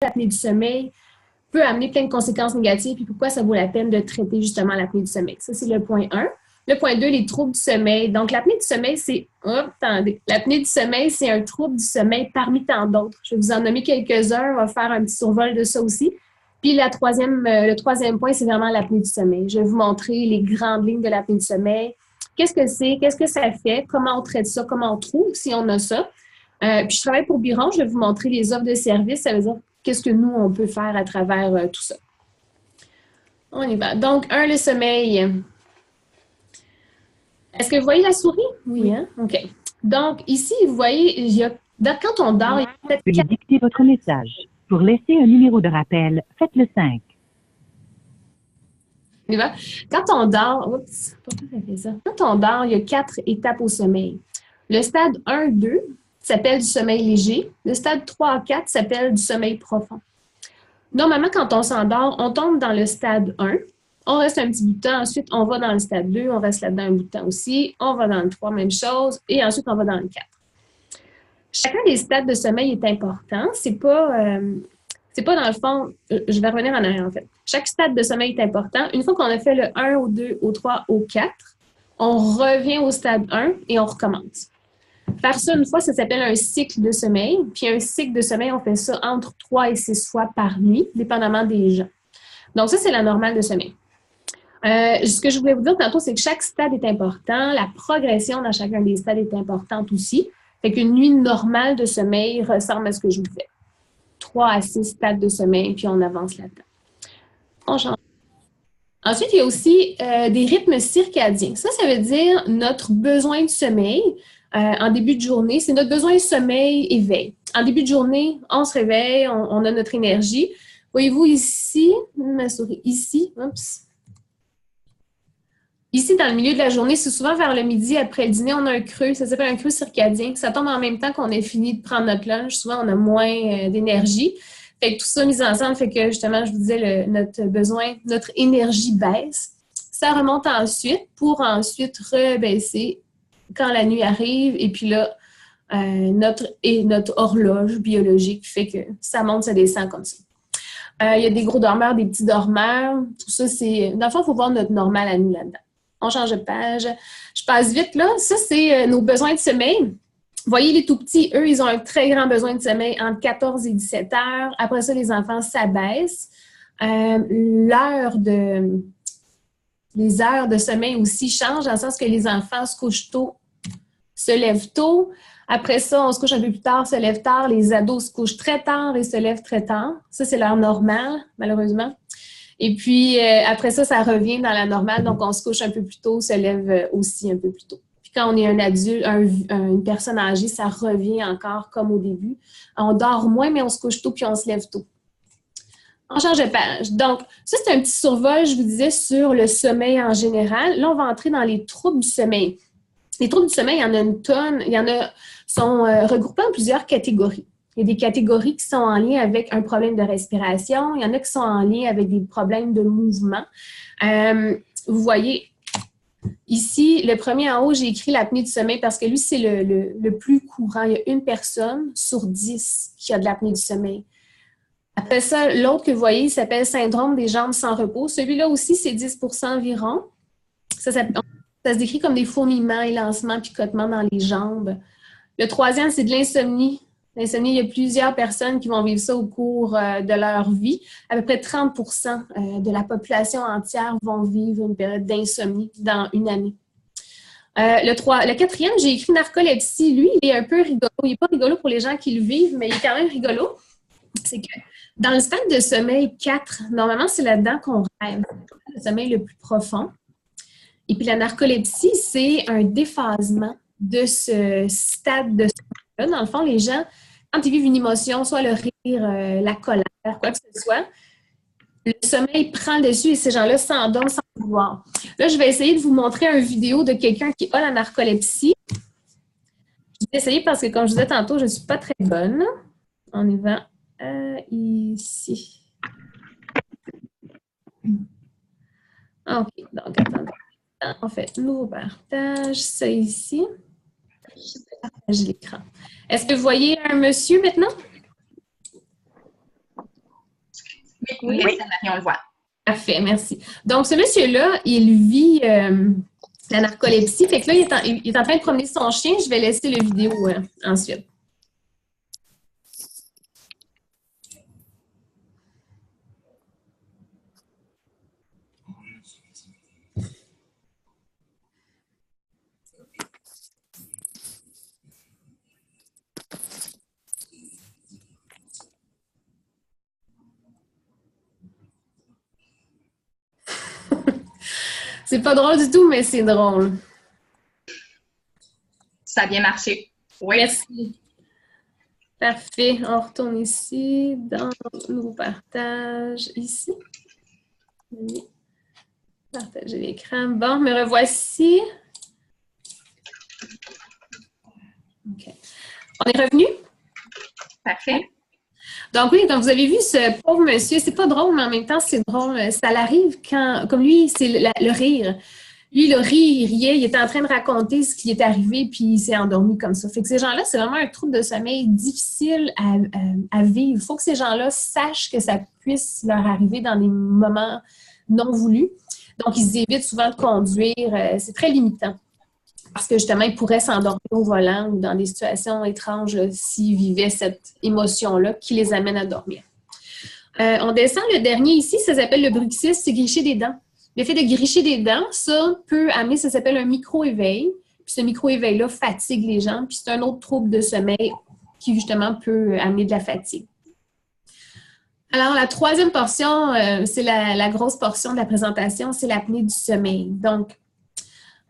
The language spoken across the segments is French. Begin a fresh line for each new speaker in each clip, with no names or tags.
l'apnée du sommeil peut amener plein de conséquences négatives et pourquoi ça vaut la peine de traiter justement l'apnée du sommeil. Ça, c'est le point 1. Le point 2, les troubles du sommeil. Donc, l'apnée du sommeil, c'est... Oh, attendez. L'apnée du sommeil, c'est un trouble du sommeil parmi tant d'autres. Je vais vous en nommer quelques-uns. On va faire un petit survol de ça aussi. Puis, le troisième point, c'est vraiment l'apnée du sommeil. Je vais vous montrer les grandes lignes de l'apnée du sommeil. Qu'est-ce que c'est? Qu'est-ce que ça fait? Comment on traite ça? Comment on trouve si on a ça? Puis, je travaille pour Biron. Je vais vous montrer les offres de services. Ça veut dire qu'est-ce que nous, on peut faire à travers tout ça. On y va. Donc, le sommeil. Est-ce que vous voyez la souris? Oui, hein? OK. Donc, ici, vous voyez, quand on dort, il y a peut-être...
Veuillez dicter votre message. Pour laisser un numéro de rappel, faites le 5.
On y va. Quand on dort, oups, pas tout à fait ça. Quand on dort, il y a 4 étapes au sommeil. Le stade 1-2 s'appelle du sommeil léger. Le stade 3-4 s'appelle du sommeil profond. Normalement, quand on s'endort, on tombe dans le stade 1. On reste un petit bout de temps. Ensuite, on va dans le stade 2. On reste là-dedans un bout de temps aussi. On va dans le 3, même chose. Et ensuite, on va dans le 4. Chacun des stades de sommeil est important. C'est pas dans le fond... je vais revenir en arrière, en fait. Chaque stade de sommeil est important. Une fois qu'on a fait le 1, au 2, au 3, au 4, on revient au stade 1 et on recommence. Faire ça une fois, ça s'appelle un cycle de sommeil. Puis un cycle de sommeil, on fait ça entre 3 et 6 fois par nuit, dépendamment des gens. Donc ça, c'est la normale de sommeil. Ce que je voulais vous dire tantôt, c'est que chaque stade est important. La progression dans chacun des stades est importante aussi. Fait qu'une nuit normale de sommeil ressemble à ce que je vous fais. 3 à 6 stades de sommeil, puis on avance là-dedans. On change. Ensuite, il y a aussi des rythmes circadiens. Ça veut dire notre besoin de sommeil en début de journée. C'est notre besoin de sommeil éveil. En début de journée, on se réveille, on a notre énergie. Voyez-vous ici, ma souris, ici, oups. Ici, dans le milieu de la journée, c'est souvent vers le midi, après le dîner, on a un creux. Ça s'appelle un creux circadien. Ça tombe en même temps qu'on a fini de prendre notre lunch. Souvent, on a moins d'énergie. Fait que tout ça mis ensemble fait que, justement, je vous disais, notre énergie baisse. Ça remonte ensuite pour ensuite rebaisser quand la nuit arrive. Et puis là, notre horloge biologique fait que ça monte, ça descend comme ça. Il y a des gros dormeurs, des petits dormeurs. Tout ça, c'est... Dans le fond, il faut voir notre normal à nous là-dedans. On change de page. Je passe vite, là. Ça, c'est nos besoins de sommeil. Vous voyez, les tout-petits, eux, ils ont un très grand besoin de sommeil entre 14 et 17 heures. Après ça, les enfants s'abaissent. Les heures de sommeil aussi changent, dans le sens que les enfants se couchent tôt, se lèvent tôt. Après ça, on se couche un peu plus tard, se lève tard. Les ados se couchent très tard et se lèvent très tard. Ça, c'est l'heure normale, malheureusement. Et puis, après ça, ça revient dans la normale. Donc, on se couche un peu plus tôt, se lève aussi un peu plus tôt. Puis, quand on est un adulte, une personne âgée, ça revient encore comme au début. On dort moins, mais on se couche tôt puis on se lève tôt. On change de page. Donc, ça, c'est un petit survol, je vous disais, sur le sommeil en général. Là, on va entrer dans les troubles du sommeil. Les troubles du sommeil, il y en a une tonne. Il y en a, sont regroupés en plusieurs catégories. Il y a des catégories qui sont en lien avec un problème de respiration. Il y en a qui sont en lien avec des problèmes de mouvement. Vous voyez, ici, le premier en haut, j'ai écrit l'apnée du sommeil parce que lui, c'est le plus courant. Il y a une personne sur 10 qui a de l'apnée du sommeil. Après ça, l'autre que vous voyez, il s'appelle syndrome des jambes sans repos. Celui-là aussi, c'est 10% environ. Ça se décrit comme des fourmillements, élancements, picotements dans les jambes. Le troisième, c'est de l'insomnie. L'insomnie, il y a plusieurs personnes qui vont vivre ça au cours de leur vie. À peu près 30% de la population entière vont vivre une période d'insomnie dans une année. Le quatrième, j'ai écrit narcolepsie. Lui, il est un peu rigolo. Il n'est pas rigolo pour les gens qui le vivent, mais il est quand même rigolo. C'est que dans le stade de sommeil 4, normalement, c'est là-dedans qu'on rêve. C'est le sommeil le plus profond. Et puis la narcolepsie, c'est un déphasement de ce stade de sommeil-là. Dans le fond, les gens, quand ils vivent une émotion, soit le rire, la colère, quoi que ce soit, le sommeil prend le dessus et ces gens-là s'endorment sans le vouloir. Là, je vais essayer de vous montrer une vidéo de quelqu'un qui a la narcolepsie. Je vais essayer parce que, comme je disais tantôt, je ne suis pas très bonne. On y va ici. OK, donc attendez. En fait, nouveau partage, ça ici. Je partage l'écran. Est-ce que vous voyez un monsieur maintenant?
Oui, merci Marie, on le voit.
Parfait, merci. Donc, ce monsieur-là, il vit la narcolepsie. Fait que là, il est en train de promener son chien. Je vais laisser la vidéo ensuite. C'est pas drôle du tout, mais c'est drôle.
Ça a bien marché. Oui.
Merci. Parfait. On retourne ici dans Nouveau partage. Ici. Oui. Partager l'écran. Bon, me revoici. OK. On est revenu?
Parfait.
Donc oui, donc vous avez vu ce pauvre monsieur, c'est pas drôle, mais en même temps, c'est drôle. Ça l'arrive quand, comme lui, c'est le rire. Lui, le rire, il riait, il était en train de raconter ce qui est arrivé, puis il s'est endormi comme ça. Fait que ces gens-là, c'est vraiment un trouble de sommeil difficile à vivre. Il faut que ces gens-là sachent que ça puisse leur arriver dans des moments non voulus. Donc, ils évitent souvent de conduire. C'est très limitant. Parce que justement, ils pourraient s'endormir au volant ou dans des situations étranges s'ils vivaient cette émotion-là qui les amène à dormir. On descend le dernier ici, ça s'appelle le bruxisme, c'est gricher des dents. L'effet de gricher des dents, ça peut amener, ça s'appelle un micro-éveil. Puis ce micro-éveil-là fatigue les gens. Puis c'est un autre trouble de sommeil qui justement peut amener de la fatigue. Alors, la troisième portion, c'est la grosse portion de la présentation, c'est l'apnée du sommeil. Donc,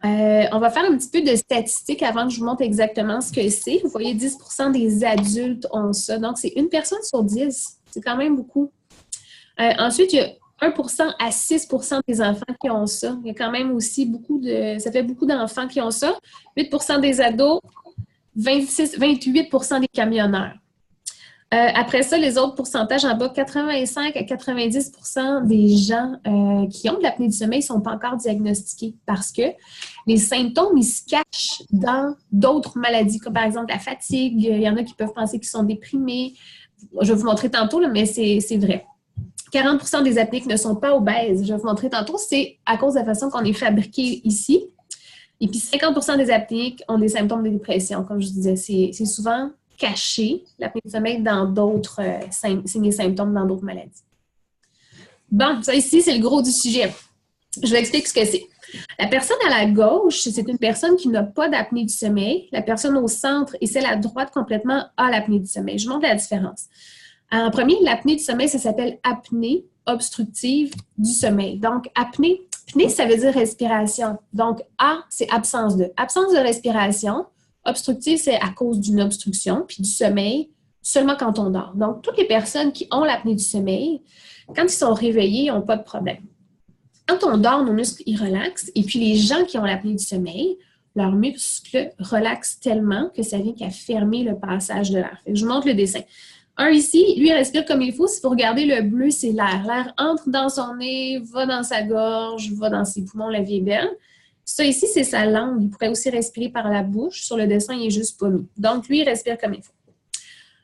on va faire un petit peu de statistiques avant que je vous montre exactement ce que c'est. Vous voyez, 10% des adultes ont ça. Donc, c'est une personne sur 10. C'est quand même beaucoup. Ensuite, il y a 1% à 6% des enfants qui ont ça. Il y a quand même aussi ça fait beaucoup d'enfants qui ont ça. 8% des ados, 28% des camionneurs. Après ça, les autres pourcentages en bas, 85 à 90% des gens qui ont de l'apnée du sommeil ne sont pas encore diagnostiqués parce que les symptômes, ils se cachent dans d'autres maladies, comme par exemple la fatigue. Il y en a qui peuvent penser qu'ils sont déprimés. Je vais vous montrer tantôt, là, mais c'est vrai. 40% des apnées ne sont pas obèses. Je vais vous montrer tantôt, c'est à cause de la façon qu'on est fabriqué ici. Et puis 50% des apnées ont des symptômes de dépression. Comme je disais, c'est souvent caché, l'apnée du sommeil, dans d'autres signes et symptômes dans d'autres maladies. Bon, ça ici, c'est le gros du sujet. Je vais expliquer ce que c'est. La personne à la gauche, c'est une personne qui n'a pas d'apnée du sommeil. La personne au centre et celle à droite complètement a l'apnée du sommeil. Je vous montre la différence. En premier, l'apnée du sommeil, ça s'appelle apnée obstructive du sommeil. Donc, apnée, ça veut dire respiration. Donc, A, c'est absence de. Absence de respiration. Obstructive, c'est à cause d'une obstruction, puis du sommeil, seulement quand on dort. Donc, toutes les personnes qui ont l'apnée du sommeil, quand ils sont réveillés, ils n'ont pas de problème. Quand on dort, nos muscles, ils relaxent. Et puis, les gens qui ont l'apnée du sommeil, leurs muscles relaxent tellement que ça vient qu'à fermer le passage de l'air. Je vous montre le dessin. Un ici, lui, il respire comme il faut. Si vous regardez, le bleu, c'est l'air. L'air entre dans son nez, va dans sa gorge, va dans ses poumons, la vie est belle. Ça ici, c'est sa langue. Il pourrait aussi respirer par la bouche. Sur le dessin, il n'est juste pas mis. Donc, lui, il respire comme il faut.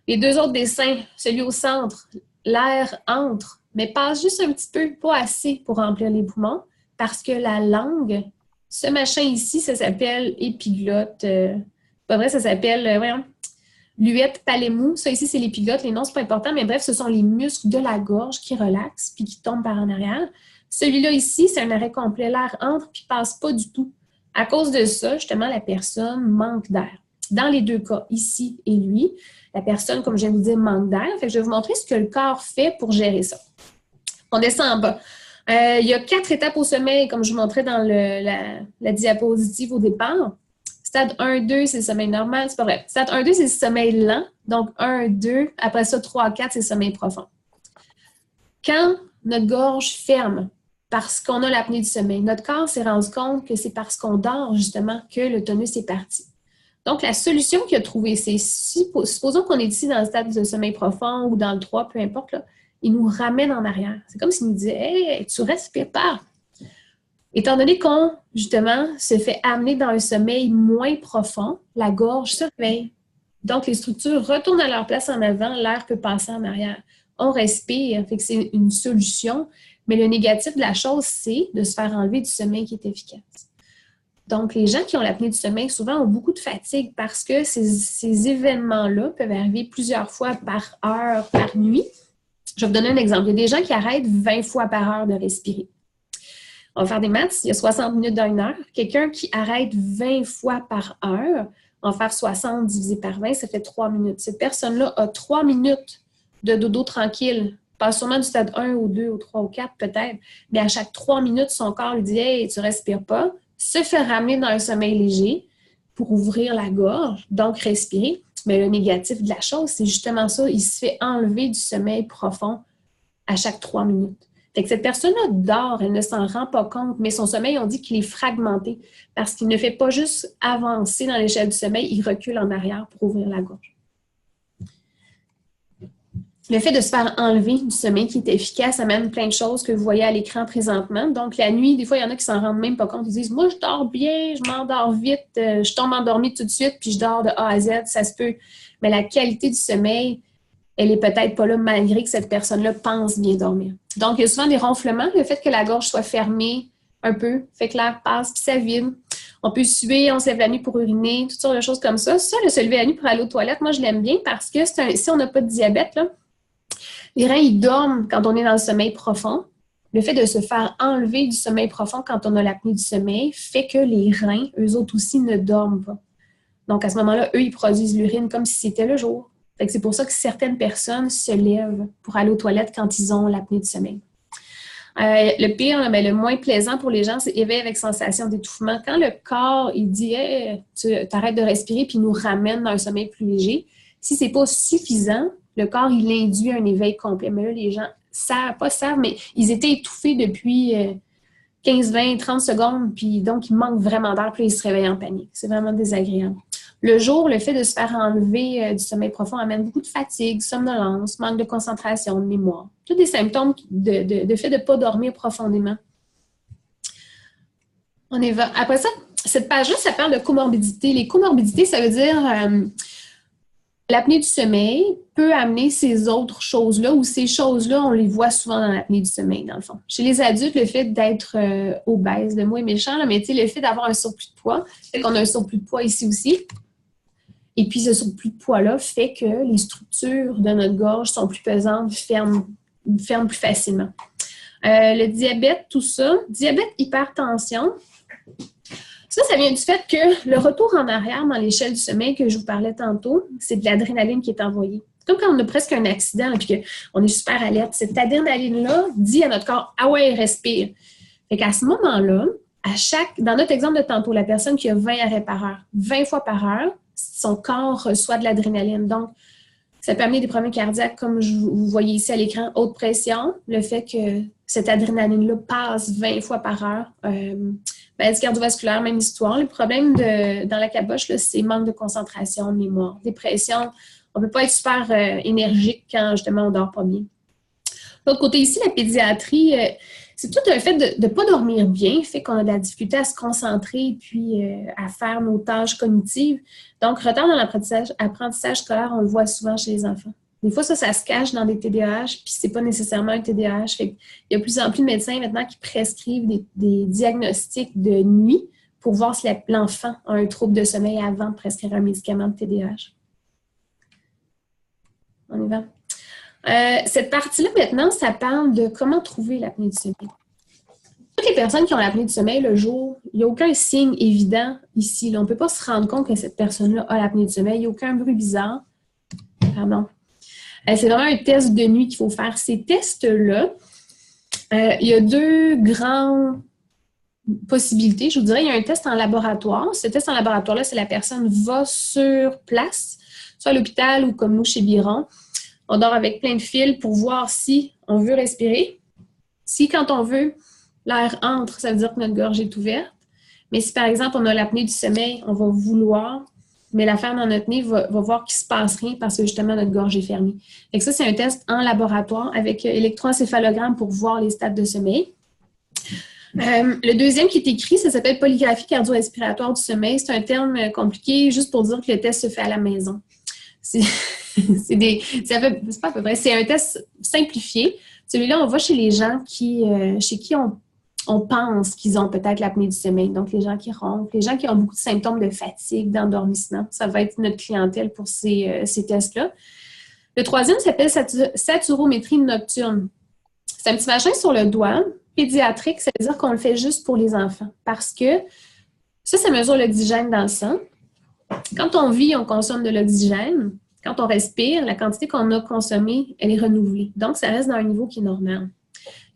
Les deux autres dessins, celui au centre, l'air entre, mais passe juste un petit peu, pas assez pour remplir les poumons, parce que la langue, ce machin ici, ça s'appelle épiglotte. Pas vrai, ça s'appelle, voyons, luette palémou. Ça ici, c'est l'épiglotte. Les noms, c'est pas important, mais bref, ce sont les muscles de la gorge qui relaxent puis qui tombent par en arrière. Celui-là ici, c'est un arrêt complet. L'air entre puis passe pas du tout. À cause de ça, justement, la personne manque d'air. Dans les deux cas, ici et lui, la personne, comme je viens de vous dire, manque d'air. Fait que je vais vous montrer ce que le corps fait pour gérer ça. On descend en bas. Il y a 4 étapes au sommeil, comme je vous montrais dans la diapositive au départ. Stade 1-2, c'est le sommeil normal. C'est pas vrai. Stade 1-2, c'est le sommeil lent. Donc, 1-2. Après ça, 3-4, c'est le sommeil profond. Quand notre gorge ferme, parce qu'on a l'apnée du sommeil, notre corps s'est rendu compte que c'est parce qu'on dort, justement, que le tonus est parti. Donc, la solution qu'il a trouvée, c'est, supposons qu'on est ici dans le stade de sommeil profond ou dans le 3, peu importe, là, il nous ramène en arrière. C'est comme s'il nous disait « Hey, tu respires pas ». Étant donné qu'on, justement, se fait amener dans un sommeil moins profond, la gorge se réveille. Donc, les structures retournent à leur place en avant, l'air peut passer en arrière. on respire, fait que c'est une solution. Mais le négatif de la chose, c'est de se faire enlever du sommeil qui est efficace. Donc, les gens qui ont l'apnée du sommeil, souvent, ont beaucoup de fatigue parce que ces événements-là peuvent arriver plusieurs fois par heure, par nuit. Je vais vous donner un exemple. Il y a des gens qui arrêtent 20 fois par heure de respirer. On va faire des maths. Il y a 60 minutes dans une heure. Quelqu'un qui arrête 20 fois par heure, on va faire 60 divisé par 20, ça fait 3 minutes. Cette personne-là a 3 minutes de dodo tranquille. Passe sûrement du stade 1 au 2, au 3, au 4 peut-être. Mais à chaque 3 minutes, son corps lui dit « Hey, tu ne respires pas », se fait ramener dans un sommeil léger pour ouvrir la gorge, donc respirer. Mais le négatif de la chose, c'est justement ça. Il se fait enlever du sommeil profond à chaque 3 minutes. Fait que cette personne-là dort, elle ne s'en rend pas compte, mais son sommeil, on dit qu'il est fragmenté parce qu'il ne fait pas juste avancer dans l'échelle du sommeil, il recule en arrière pour ouvrir la gorge. Le fait de se faire enlever du sommeil qui est efficace amène plein de choses que vous voyez à l'écran présentement. Donc, la nuit, des fois, il y en a qui s'en rendent même pas compte. Ils disent « Moi, je dors bien, je m'endors vite, je tombe endormie tout de suite, puis je dors de A à Z, ça se peut. » Mais la qualité du sommeil, elle est peut-être pas là malgré que cette personne-là pense bien dormir. Donc, il y a souvent des ronflements. Le fait que la gorge soit fermée un peu fait que l'air passe puis ça vide. On peut suer, on se lève la nuit pour uriner, toutes sortes de choses comme ça. Ça, le se lever la nuit pour aller aux toilettes, moi, je l'aime bien parce que si on n'a pas de diabète, là, les reins, ils dorment quand on est dans le sommeil profond. Le fait de se faire enlever du sommeil profond quand on a l'apnée du sommeil fait que les reins, eux autres aussi, ne dorment pas. Donc, à ce moment-là, eux, ils produisent l'urine comme si c'était le jour. Fait que c'est pour ça que certaines personnes se lèvent pour aller aux toilettes quand ils ont l'apnée du sommeil. Le pire, mais le moins plaisant pour les gens, c'est éveil avec sensation d'étouffement. Quand le corps, il dit hey, tu arrêtes de respirer puis il nous ramène dans un sommeil plus léger, si c'est pas suffisant, le corps, il induit un éveil complet. Mais là, les gens savent, mais ils étaient étouffés depuis 15, 20, 30 secondes, puis donc ils manquent vraiment d'air, puis ils se réveillent en panique. C'est vraiment désagréable. Le jour, le fait de se faire enlever du sommeil profond amène beaucoup de fatigue, somnolence, manque de concentration, de mémoire. Tous des symptômes de fait de ne pas dormir profondément. On y va. Après ça, cette page-là, ça parle de comorbidité. Les comorbidités, ça veut dire l'apnée du sommeil peut amener ces autres choses-là ou ces choses-là, on les voit souvent dans l'apnée du sommeil, dans le fond. Chez les adultes, le fait d'être obèse, le mot est méchant, là, mais le fait d'avoir un surplus de poids, fait qu'on a un surplus de poids ici aussi. Et puis, ce surplus de poids-là fait que les structures de notre gorge sont plus pesantes, ferment plus facilement. Le diabète, tout ça. Diabète, hypertension. Ça vient du fait que le retour en arrière dans l'échelle du sommeil que je vous parlais tantôt, c'est de l'adrénaline qui est envoyée. Comme quand on a presque un accident et qu'on est super alerte. Cette adrénaline-là dit à notre corps « Ah ouais, respire ». Fait qu'à ce moment-là, dans notre exemple de tantôt, la personne qui a 20 arrêts par heure, 20 fois par heure, son corps reçoit de l'adrénaline. Donc, ça peut amener des problèmes cardiaques, comme vous voyez ici à l'écran, haute pression, le fait que cette adrénaline-là passe 20 fois par heure. Maladie cardiovasculaire, même histoire. Le problème dans la caboche, là, c'est manque de concentration, de mémoire, dépression. On ne peut pas être super énergique quand, justement, on ne dort pas bien. De l'autre côté, ici, la pédiatrie, c'est tout un fait de ne pas dormir bien, fait qu'on a de la difficulté à se concentrer puis à faire nos tâches cognitives. Donc, retard dans l'apprentissage scolaire, on le voit souvent chez les enfants. Des fois, ça se cache dans des TDAH, puis c'est pas nécessairement un TDAH. Fait qu'il y a de plus en plus de médecins maintenant qui prescrivent des diagnostics de nuit pour voir si l'enfant a un trouble de sommeil avant de prescrire un médicament de TDAH. On y va. Cette partie-là, maintenant, ça parle de comment trouver l'apnée du sommeil. Toutes les personnes qui ont l'apnée du sommeil le jour, il n'y a aucun signe évident ici. Là. On ne peut pas se rendre compte que cette personne-là a l'apnée du sommeil. Il n'y a aucun bruit bizarre. Pardon. C'est vraiment un test de nuit qu'il faut faire. Ces tests-là, il y a deux grandes possibilités. Je vous dirais, il y a un test en laboratoire. Ce test en laboratoire-là, c'est la personne va sur place, soit à l'hôpital ou comme nous chez Biron. On dort avec plein de fils pour voir si on veut respirer. Si, quand on veut, l'air entre, ça veut dire que notre gorge est ouverte. Mais si, par exemple, on a l'apnée du sommeil, on va vouloir, mais l'affaire dans notre nez va voir qu'il ne se passe rien parce que, justement, notre gorge est fermée. Et ça, c'est un test en laboratoire avec électroencéphalogramme pour voir les stades de sommeil. Le deuxième qui est écrit, ça s'appelle polygraphie cardio-respiratoire du sommeil. C'est un terme compliqué juste pour dire que le test se fait à la maison. c'est c'est pas à peu près, c'est un test simplifié. Celui-là, on va chez les gens chez qui on pense qu'ils ont peut-être l'apnée du sommeil. Donc, les gens qui ronflent, les gens qui ont beaucoup de symptômes de fatigue, d'endormissement. Ça va être notre clientèle pour ces tests-là. Le troisième s'appelle saturométrie nocturne. C'est un petit machin sur le doigt, pédiatrique, ça veut dire qu'on le fait juste pour les enfants. Parce que ça mesure l'oxygène dans le sang. Quand on vit, on consomme de l'oxygène. Quand on respire, la quantité qu'on a consommée, elle est renouvelée. Donc, ça reste dans un niveau qui est normal.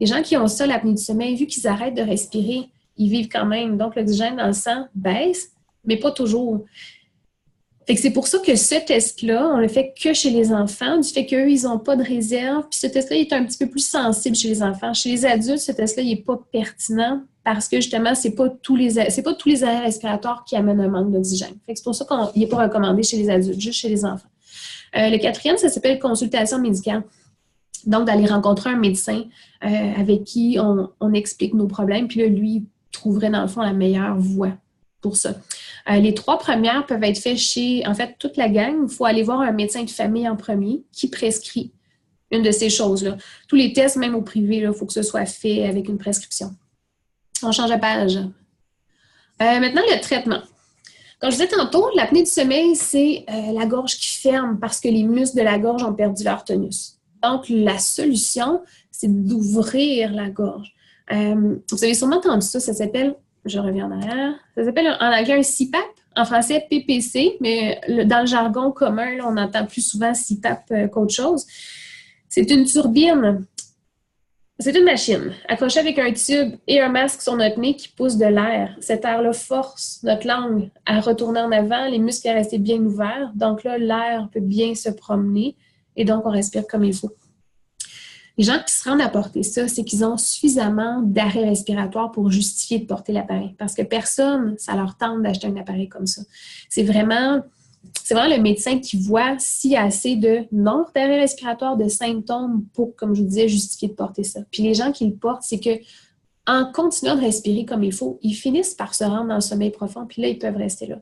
Les gens qui ont ça, l'apnée du sommeil, vu qu'ils arrêtent de respirer, ils vivent quand même. Donc, l'oxygène dans le sang baisse, mais pas toujours. Fait que c'est pour ça que ce test-là, on le fait que chez les enfants, du fait qu'eux, ils n'ont pas de réserve. Puis ce test-là, il est un petit peu plus sensible chez les enfants. Chez les adultes, ce test-là, il n'est pas pertinent parce que justement, c'est pas tous les arrêts respiratoires qui amènent un manque d'oxygène. Fait que c'est pour ça qu'il n'est pas recommandé chez les adultes, juste chez les enfants. Le quatrième, ça s'appelle consultation médicale. Donc, d'aller rencontrer un médecin avec qui on explique nos problèmes, puis là, lui, trouverait dans le fond la meilleure voie pour ça. Les 3 premières peuvent être faites chez, en fait, toute la gang. Il faut aller voir un médecin de famille en premier qui prescrit une de ces choses-là. Tous les tests, même au privé, il faut que ce soit fait avec une prescription. On change de page. Maintenant, le traitement. Comme je disais tantôt, l'apnée du sommeil, c'est la gorge qui ferme parce que les muscles de la gorge ont perdu leur tonus. Donc, la solution, c'est d'ouvrir la gorge. Vous avez sûrement entendu ça, ça s'appelle, je reviens en arrière, ça s'appelle en anglais un CPAP, en français PPC, mais dans le jargon commun, là, on entend plus souvent CPAP qu'autre chose. C'est une turbine. C'est une machine accrochée avec un tube et un masque sur notre nez qui pousse de l'air. Cet air-là force notre langue à retourner en avant, les muscles à rester bien ouverts. Donc là, l'air peut bien se promener et donc on respire comme il faut. Les gens qui se rendent à porter ça, c'est qu'ils ont suffisamment d'arrêt respiratoire pour justifier de porter l'appareil. Parce que personne, ça leur tente d'acheter un appareil comme ça. C'est vraiment le médecin qui voit s'il y a assez de nombre d'arrêts respiratoires, de symptômes pour, comme je vous disais, justifier de porter ça. Puis les gens qui le portent, c'est que en continuant de respirer comme il faut, ils finissent par se rendre dans le sommeil profond, puis là, ils peuvent rester là.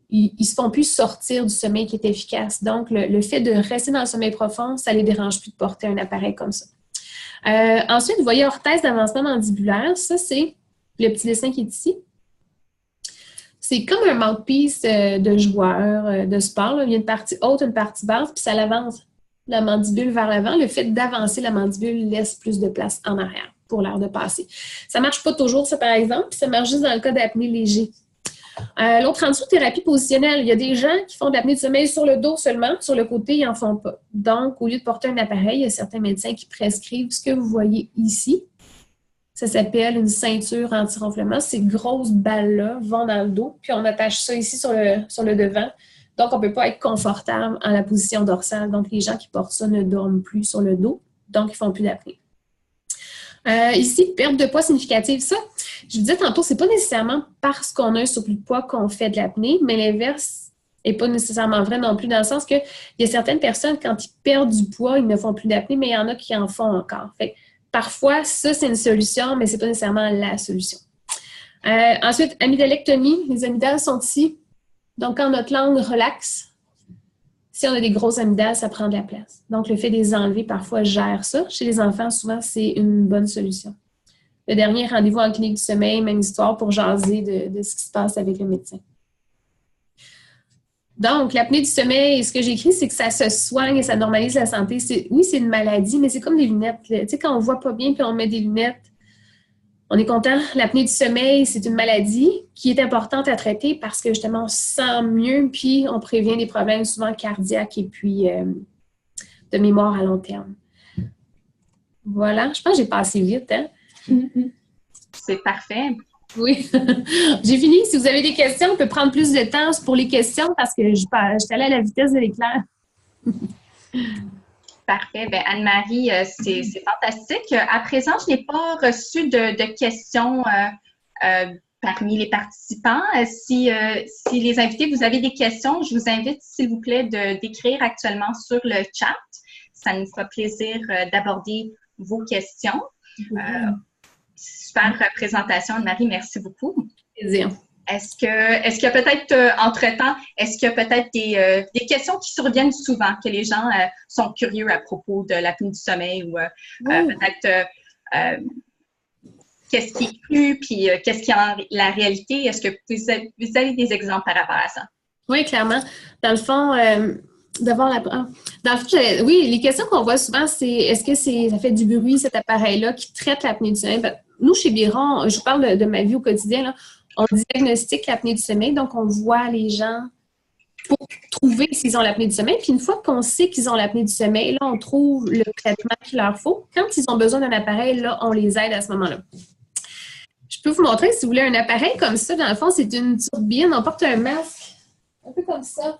Ils ne se font plus sortir du sommeil qui est efficace. Donc, le fait de rester dans le sommeil profond, ça ne les dérange plus de porter un appareil comme ça. Ensuite, vous voyez orthèse d'avancement mandibulaire. Ça, c'est le petit dessin qui est ici. C'est comme un mouthpiece de joueur de sport. Là. Il y a une partie haute, une partie basse, puis ça avance la mandibule vers l'avant. Le fait d'avancer la mandibule laisse plus de place en arrière pour l'air de passer. Ça ne marche pas toujours, ça, par exemple, puis ça marche juste dans le cas d'apnée léger. L'autre en dessous, thérapie positionnelle. Il y a des gens qui font de l'apnée du sommeil sur le dos seulement, sur le côté, ils n'en font pas. Donc, au lieu de porter un appareil, il y a certains médecins qui prescrivent ce que vous voyez ici. Ça s'appelle une ceinture anti-ronflement. Ces grosses balles-là vont dans le dos, puis on attache ça ici sur le devant. Donc, on ne peut pas être confortable en la position dorsale. Donc, les gens qui portent ça ne dorment plus sur le dos, donc ils ne font plus d'apnée. Ici, perte de poids significative. Ça, je vous disais tantôt, c'est pas nécessairement parce qu'on a un surplus de poids qu'on fait de l'apnée, mais l'inverse n'est pas nécessairement vrai non plus, dans le sens qu'il y a certaines personnes, quand ils perdent du poids, ils ne font plus d'apnée, mais il y en a qui en font encore. Fait que, parfois, ça, c'est une solution, mais ce n'est pas nécessairement la solution. Ensuite, amygdalectomie. Les amygdales sont ici. Donc, quand notre langue relaxe, si on a des grosses amygdales, ça prend de la place. Donc, le fait de les enlever, parfois, gère ça. Chez les enfants, souvent, c'est une bonne solution. Le dernier, rendez-vous en clinique du sommeil, même histoire pour jaser de ce qui se passe avec le médecin. Donc, l'apnée du sommeil, ce que j'ai écrit, c'est que ça se soigne et ça normalise la santé. Oui, c'est une maladie, mais c'est comme des lunettes. Tu sais, quand on ne voit pas bien puis on met des lunettes, on est content. L'apnée du sommeil, c'est une maladie qui est importante à traiter parce que justement, on se sent mieux puis on prévient des problèmes souvent cardiaques et puis de mémoire à long terme. Voilà, je pense que j'ai passé vite. Hein?
C'est parfait.
Oui, j'ai fini. Si vous avez des questions, on peut prendre plus de temps pour les questions parce que je suis allée à la vitesse de l'éclair.
Parfait. Bien, Anne-Marie, c'est fantastique. À présent, je n'ai pas reçu de questions parmi les participants. Si les invités, vous avez des questions, je vous invite, s'il vous plaît, d'écrire actuellement sur le chat. Ça nous fera plaisir d'aborder vos questions. Super présentation, Anne-Marie. Merci beaucoup.
Plaisir.
Est-ce qu'il y a peut-être, entre-temps, est-ce qu'il y a peut-être des questions qui surviennent souvent, que les gens sont curieux à propos de l'apnée du sommeil ou peut-être qu'est-ce qui est cru, puis qu'est-ce qui est la réalité? Est-ce que vous avez des exemples par rapport à ça?
Oui, clairement. Dans le fond, oui, les questions qu'on voit souvent, c'est est-ce que ça fait du bruit, cet appareil-là, qui traite l'apnée du sommeil? Ben, nous, chez Biron, je parle de ma vie au quotidien, là, on diagnostique l'apnée du sommeil, donc on voit les gens pour trouver s'ils ont l'apnée du sommeil. Puis une fois qu'on sait qu'ils ont l'apnée du sommeil, là, on trouve le traitement qu'il leur faut. Quand ils ont besoin d'un appareil, là, on les aide à ce moment-là. Je peux vous montrer, si vous voulez, un appareil comme ça. Dans le fond, c'est une turbine. On porte un masque un peu comme ça.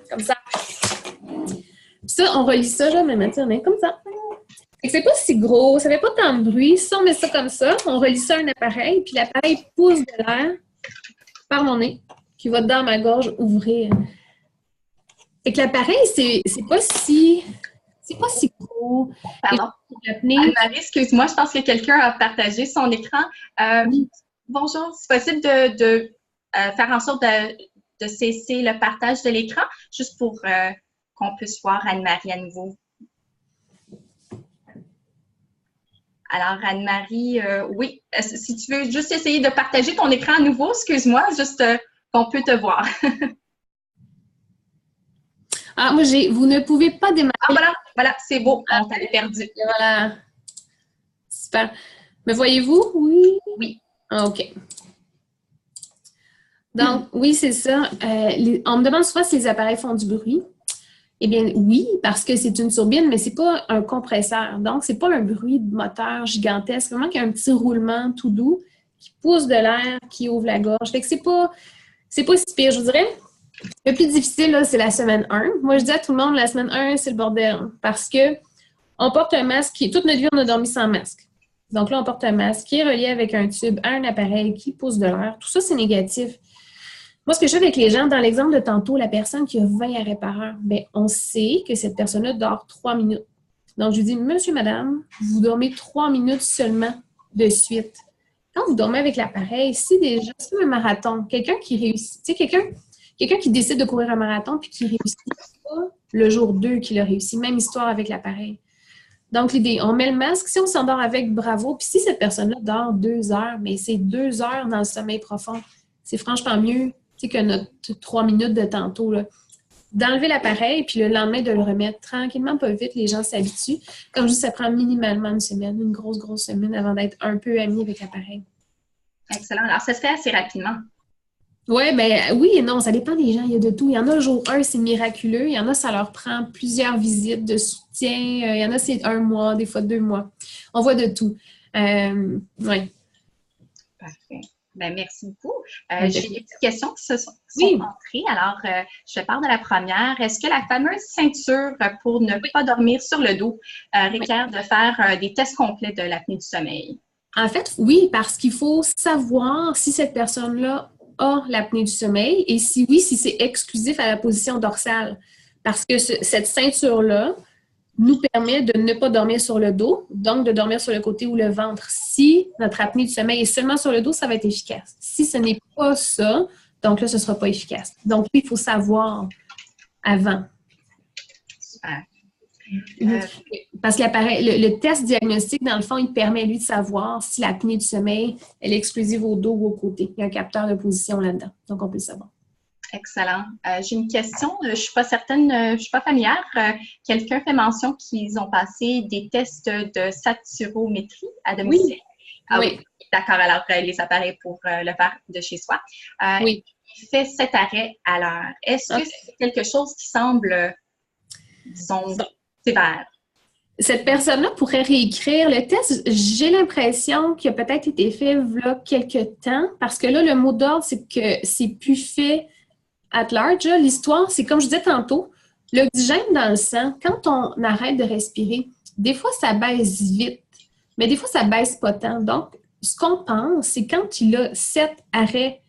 Comme ça. Puis ça, on relie ça, je vais me mettre comme ça. Et c'est pas si gros, ça fait pas tant de bruit. Si on met ça comme ça, on relie ça à un appareil, puis l'appareil pousse de l'air par mon nez, qui va dans ma gorge ouvrir. Fait que l'appareil, c'est pas si gros.
Pardon. Anne-Marie, excuse-moi, je pense que quelqu'un a partagé son écran.
Oui.
Bonjour, c'est possible de faire en sorte de cesser le partage de l'écran, juste pour qu'on puisse voir Anne-Marie à nouveau. Alors, Anne-Marie, oui, si tu veux juste essayer de partager ton écran à nouveau, excuse-moi, juste qu'on peut te voir.
Ah, moi, vous ne pouvez pas démarrer.
Ah, voilà, c'est beau, on t'avait perdu.
Et voilà. Super. Me voyez-vous? Oui.
Oui.
Ah, OK. Donc, oui, c'est ça. On me demande souvent si les appareils font du bruit. Eh bien, oui, parce que c'est une turbine, mais c'est pas un compresseur. Donc, c'est pas un bruit de moteur gigantesque. Vraiment qu'il y a un petit roulement tout doux qui pousse de l'air, qui ouvre la gorge. Fait que c'est pas si pire, je vous dirais. Le plus difficile, là, c'est la semaine 1. Moi, je dis à tout le monde, la semaine 1, c'est le bordel. Parce que on porte un masque toute notre vie, on a dormi sans masque. Donc là, on porte un masque qui est relié avec un tube à un appareil qui pousse de l'air. Tout ça, c'est négatif. Moi, ce que je fais avec les gens, dans l'exemple de tantôt, la personne qui a 20 arrêts par heure, bien, on sait que cette personne-là dort 3 minutes. Donc, je lui dis, monsieur, madame, vous dormez 3 minutes seulement de suite. Quand vous dormez avec l'appareil, c'est comme un marathon. Quelqu'un qui réussit, tu sais, quelqu'un qui décide de courir un marathon puis qui réussit pas le jour 2 qu'il a réussi. Même histoire avec l'appareil. Donc, l'idée, on met le masque. Si on s'endort avec, bravo. Puis si cette personne-là dort 2 heures, mais c'est 2 heures dans le sommeil profond, c'est franchement mieux que notre 3 minutes de tantôt. Là. D'enlever l'appareil, puis le lendemain, de le remettre tranquillement, pas vite. Les gens s'habituent. Comme je dis, ça prend minimalement une semaine, une grosse semaine avant d'être un peu amis avec l'appareil.
Excellent. Alors, ça se fait assez rapidement.
Ouais, oui et non, ça dépend des gens. Il y a de tout. Il y en a le jour 1, c'est miraculeux. Il y en a, ça leur prend plusieurs visites de soutien. Il y en a, c'est 1 mois, des fois 2 mois. On voit de tout. Oui.
Parfait. Ben, merci beaucoup. J'ai des petites questions qui sont entrées. Alors, je parle de la première. Est-ce que la fameuse ceinture pour ne pas dormir sur le dos requiert de faire des tests complets de l'apnée du sommeil?
En fait, oui, parce qu'il faut savoir si cette personne-là a l'apnée du sommeil et si oui, si c'est exclusif à la position dorsale. Parce que cette ceinture-là nous permet de ne pas dormir sur le dos, donc de dormir sur le côté ou le ventre. Si notre apnée du sommeil est seulement sur le dos, ça va être efficace. Si ce n'est pas ça, donc là, ce ne sera pas efficace. Donc, il faut savoir avant.
Super.
Parce que le test diagnostique, dans le fond, il permet, lui, de savoir si l'apnée du sommeil elle est exclusive au dos ou au côté. Il y a un capteur de position là-dedans. Donc, on peut le savoir.
Excellent. J'ai une question. Je ne suis pas certaine, je ne suis pas familière. Quelqu'un fait mention qu'ils ont passé des tests de saturométrie à domicile.
Oui.
Ah oui. D'accord. Alors, les appareils pour le faire de chez soi.
Oui.
Il fait 7 arrêts à l'heure. Est-ce que c'est quelque chose qui semble, disons, sévère?
Cette personne-là pourrait réécrire le test. J'ai l'impression qu'il a peut-être été fait il y a quelques temps, parce que là, le mot d'ordre, c'est que c'est plus fait at large. L'histoire, c'est comme je disais tantôt, l'oxygène dans le sang, quand on arrête de respirer, des fois, ça baisse vite, mais des fois, ça baisse pas tant. Donc, ce qu'on pense, c'est quand il a 7 arrêts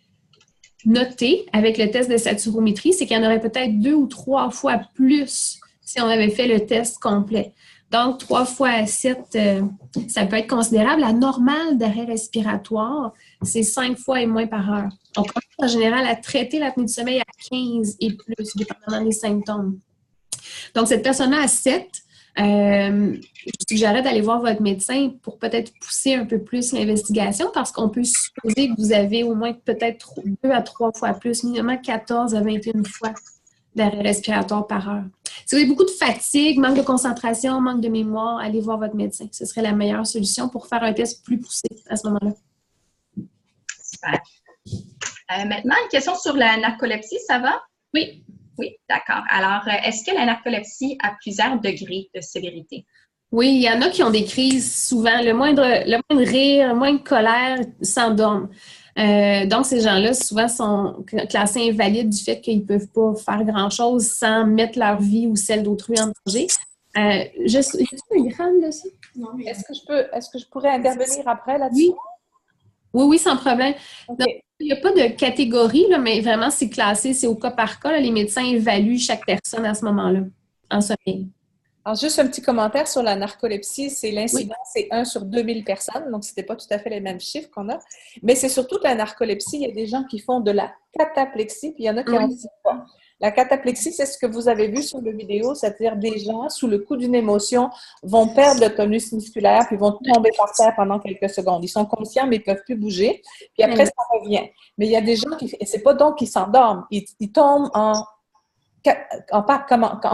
notés avec le test de saturométrie, c'est qu'il y en aurait peut-être 2 ou 3 fois plus si on avait fait le test complet. Donc, 3 fois à 7, ça peut être considérable. La normale d'arrêt respiratoire, c'est 5 fois et moins par heure. On commence en général à traiter l'apnée du sommeil à 15 et plus, dépendamment des symptômes. Donc, cette personne-là à 7, je suggérerais d'aller voir votre médecin pour peut-être pousser un peu plus l'investigation parce qu'on peut supposer que vous avez au moins peut-être 2 à 3 fois plus, minimum 14 à 21 fois d'arrêt respiratoire par heure. Si vous avez beaucoup de fatigue, manque de concentration, manque de mémoire, allez voir votre médecin. Ce serait la meilleure solution pour faire un test plus poussé à ce moment-là.
Super. Maintenant, une question sur la narcolepsie, ça va?
Oui.
Oui, d'accord. Alors, est-ce que la narcolepsie a plusieurs degrés de sévérité?
Oui, il y en a qui ont des crises souvent. Le moindre rire, le moindre colère s'endorment. Donc, ces gens-là, souvent, sont classés invalides du fait qu'ils ne peuvent pas faire grand-chose sans mettre leur vie ou celle d'autrui en danger. Est-ce que un gramme de ça?
Non, mais est-ce que je pourrais intervenir après là-dessus?
Oui, sans problème.
Okay.
Donc, il n'y a pas de catégorie, là, mais vraiment, c'est classé, c'est au cas par cas. Là, les médecins évaluent chaque personne à ce moment-là, en sommeil.
Alors, juste un petit commentaire sur la narcolepsie. C'est l'incidence, c'est 1 sur 2000 personnes, donc ce n'était pas tout à fait les mêmes chiffres qu'on a. Mais c'est surtout la narcolepsie. Il y a des gens qui font de la cataplexie, puis il y en a qui en font pas. La cataplexie, c'est ce que vous avez vu sur la vidéo, c'est-à-dire des gens, sous le coup d'une émotion, vont perdre le tonus musculaire puis vont tomber par terre pendant quelques secondes. Ils sont conscients, mais ils ne peuvent plus bouger. Puis après, ça revient. Mais il y a des gens qui, c'est pas donc qu'ils s'endorment, ils tombent en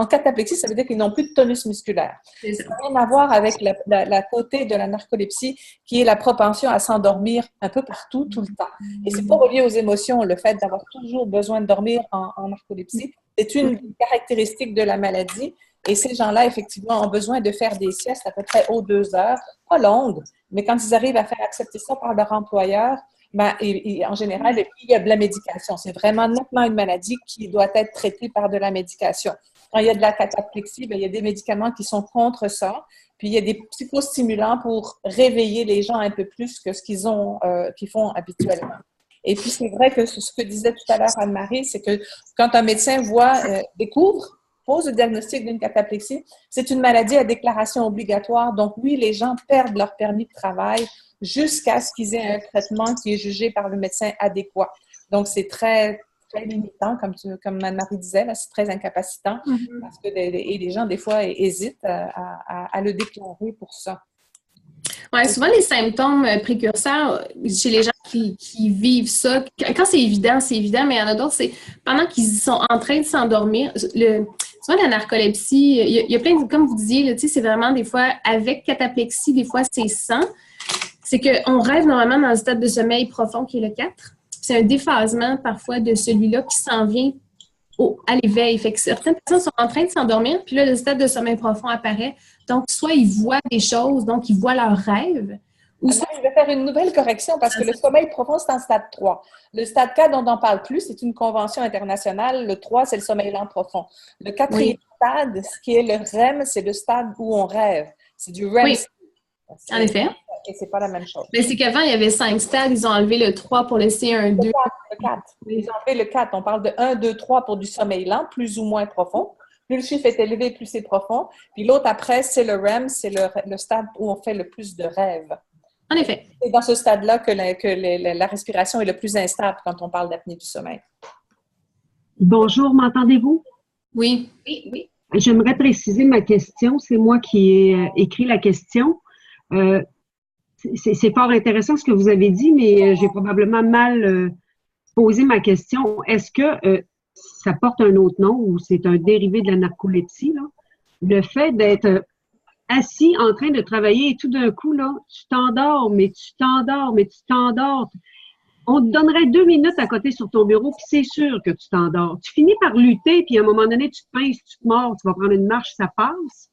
cataplexie, ça veut dire qu'ils n'ont plus de tonus musculaire. Ça n'a rien à voir avec la côté de la narcolepsie qui est la propension à s'endormir un peu partout, tout le temps. Et c'est pas relié aux émotions, le fait d'avoir toujours besoin de dormir en narcolepsie. C'est une caractéristique de la maladie. Et ces gens-là, effectivement, ont besoin de faire des siestes à peu près aux 2 heures, pas longues, mais quand ils arrivent à faire accepter ça par leur employeur, et en général, il y a de la médication. C'est vraiment nettement une maladie qui doit être traitée par de la médication. Quand il y a de la cataplexie, il y a des médicaments qui sont contre ça. Puis il y a des psychostimulants pour réveiller les gens un peu plus que ce qu'ils font habituellement. Et puis c'est vrai que ce que disait tout à l'heure Anne-Marie, c'est que quand un médecin pose le diagnostic d'une cataplexie, c'est une maladie à déclaration obligatoire. Donc oui, les gens perdent leur permis de travail jusqu'à ce qu'ils aient un traitement qui est jugé par le médecin adéquat. Donc, c'est très, très limitant, comme Anne-Marie disait, là, c'est très incapacitant parce que les gens, des fois, hésitent à le déclarer pour ça.
Oui, souvent, les symptômes précurseurs chez les gens qui vivent ça, quand c'est évident, mais il y en a d'autres, c'est pendant qu'ils sont en train de s'endormir. Souvent, la narcolepsie, il y a plein de, comme vous disiez, là, c'est vraiment des fois avec cataplexie, des fois, c'est sans. C'est qu'on rêve normalement dans le stade de sommeil profond qui est le 4. C'est un déphasement parfois de celui-là qui s'en vient à l'éveil. Fait que certaines personnes sont en train de s'endormir, puis là, le stade de sommeil profond apparaît. Donc, soit ils voient des choses, donc ils voient leurs rêves. Ou soit...
Je vais faire une nouvelle correction parce que le sommeil profond, c'est en stade 3. Le stade 4 dont on parle plus, c'est une convention internationale. Le 3, c'est le sommeil lent profond. Le 4e stade, ce qui est le REM, c'est le stade où on rêve. C'est du REM.
Oui, en effet.
Et c'est pas la même chose.
Mais c'est qu'avant, il y avait 5 stades. Ils ont enlevé le 3 pour laisser un 2.
Le 4. Ils ont enlevé le 4. On parle de 1, 2, 3 pour du sommeil lent, plus ou moins profond. Plus le chiffre est élevé, plus c'est profond. Puis l'autre après, c'est le REM, c'est le stade où on fait le plus de rêves.
En effet.
C'est dans ce stade-là que la respiration est le plus instable quand on parle d'apnée du sommeil.
Bonjour, m'entendez-vous?
Oui.
Oui.
J'aimerais préciser ma question. C'est moi qui ai écrit la question. C'est fort intéressant ce que vous avez dit, mais j'ai probablement mal posé ma question. Est-ce que ça porte un autre nom ou c'est un dérivé de la narcolepsie, là? Le fait d'être assis en train de travailler et tout d'un coup, là, tu t'endors, mais tu t'endors, mais tu t'endors. On te donnerait 2 minutes à côté sur ton bureau, puis c'est sûr que tu t'endors. Tu finis par lutter, puis à un moment donné, tu te pinces, tu te mords, tu vas prendre une marche, ça passe,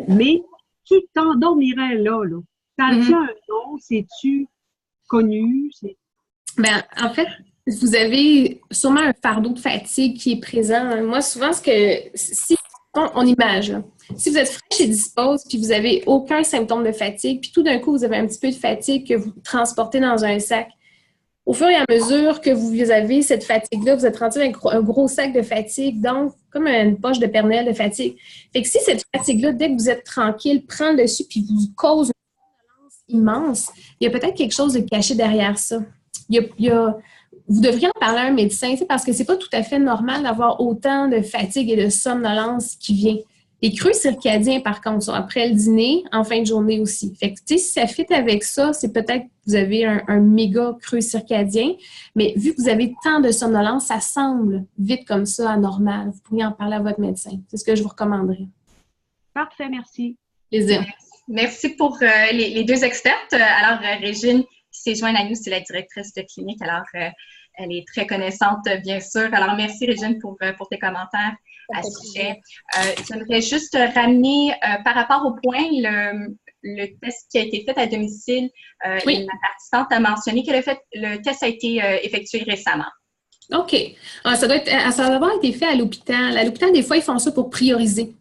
mais tu t'endormirais là. Ça a-tu un nom? C'est-tu connu?
Bien, en fait, vous avez sûrement un fardeau de fatigue qui est présent. Moi, souvent, si on image, là, si vous êtes fraîche et dispose, puis vous n'avez aucun symptôme de fatigue, puis tout d'un coup, vous avez un petit peu de fatigue que vous transportez dans un sac, au fur et à mesure que vous avez cette fatigue-là, vous êtes rendu avec un gros sac de fatigue, donc comme une poche de Père Noël de fatigue. Fait que si cette fatigue-là, dès que vous êtes tranquille, prend le dessus puis vous cause une violence immense, il y a peut-être quelque chose de caché derrière ça. Vous devriez en parler à un médecin, parce que c'est pas tout à fait normal d'avoir autant de fatigue et de somnolence qui vient. Les creux circadiens, par contre, sont après le dîner, en fin de journée aussi. Fait que, si ça fit avec ça, c'est peut-être que vous avez un méga creux circadien, mais vu que vous avez tant de somnolence, ça semble vite comme ça anormal. Vous pourriez en parler à votre médecin. C'est ce que je vous recommanderais.
Parfait, merci.
Plaisir.
Merci pour les deux expertes. Alors, Régine, qui s'est jointe à nous, c'est la directrice de clinique. Alors, elle est très connaissante, bien sûr. Alors, merci, Régine, pour tes commentaires à ce sujet. J'aimerais juste ramener, par rapport au point, le test qui a été fait à domicile.
Oui.
La participante a mentionné que le test a été effectué récemment.
OK. Ça doit avoir été fait à l'hôpital. À l'hôpital, des fois, ils font ça pour prioriser.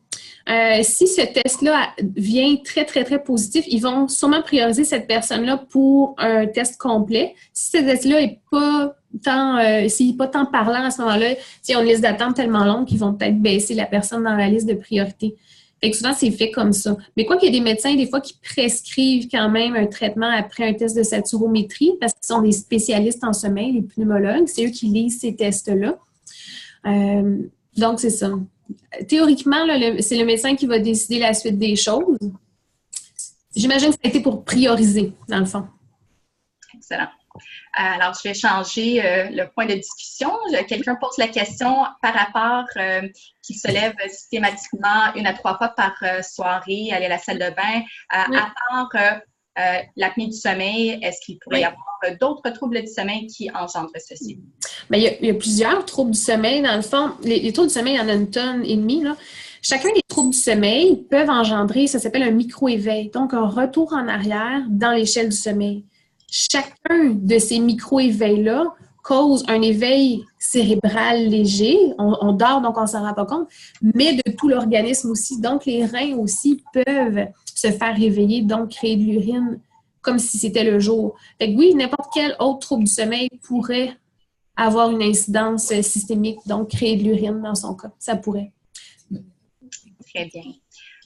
Si ce test-là vient très, très, très positif, ils vont sûrement prioriser cette personne-là pour un test complet. Si ce test-là n'est pas tant parlant à ce moment-là, s'ils ont une liste d'attente tellement longue qu'ils vont peut-être baisser la personne dans la liste de priorité. Fait que souvent, c'est fait comme ça. Mais quoi qu'il y ait des médecins, des fois, qui prescrivent quand même un traitement après un test de saturométrie parce qu'ils sont des spécialistes en sommeil, les pneumologues. C'est eux qui lisent ces tests-là. Donc, c'est ça. Théoriquement, là, c'est le médecin qui va décider la suite des choses. J'imagine que ça a été pour prioriser, dans le fond.
Excellent. Alors, je vais changer le point de discussion. Quelqu'un pose la question par rapport qu'il se lève systématiquement 1 à 3 fois par soirée, aller à la salle de bain.
Oui.
À part l'apnée du sommeil, est-ce qu'il pourrait y avoir d'autres troubles du sommeil qui engendrent ceci?
Bien, il y a plusieurs troubles du sommeil. Dans le fond, les troubles du sommeil, il y en a 1,5 tonnes, là. Chacun des troubles du sommeil peuvent engendrer, ça s'appelle un micro-éveil, donc un retour en arrière dans l'échelle du sommeil. Chacun de ces micro-éveils-là cause un éveil cérébral léger. On dort, donc on ne s'en rend pas compte, mais de tout l'organisme aussi. Donc, les reins aussi peuvent se faire réveiller, donc créer de l'urine comme si c'était le jour. Fait que oui, n'importe quel autre trouble du sommeil pourrait avoir une incidence systémique, donc créer de l'urine dans son cas. Ça pourrait.
Très bien.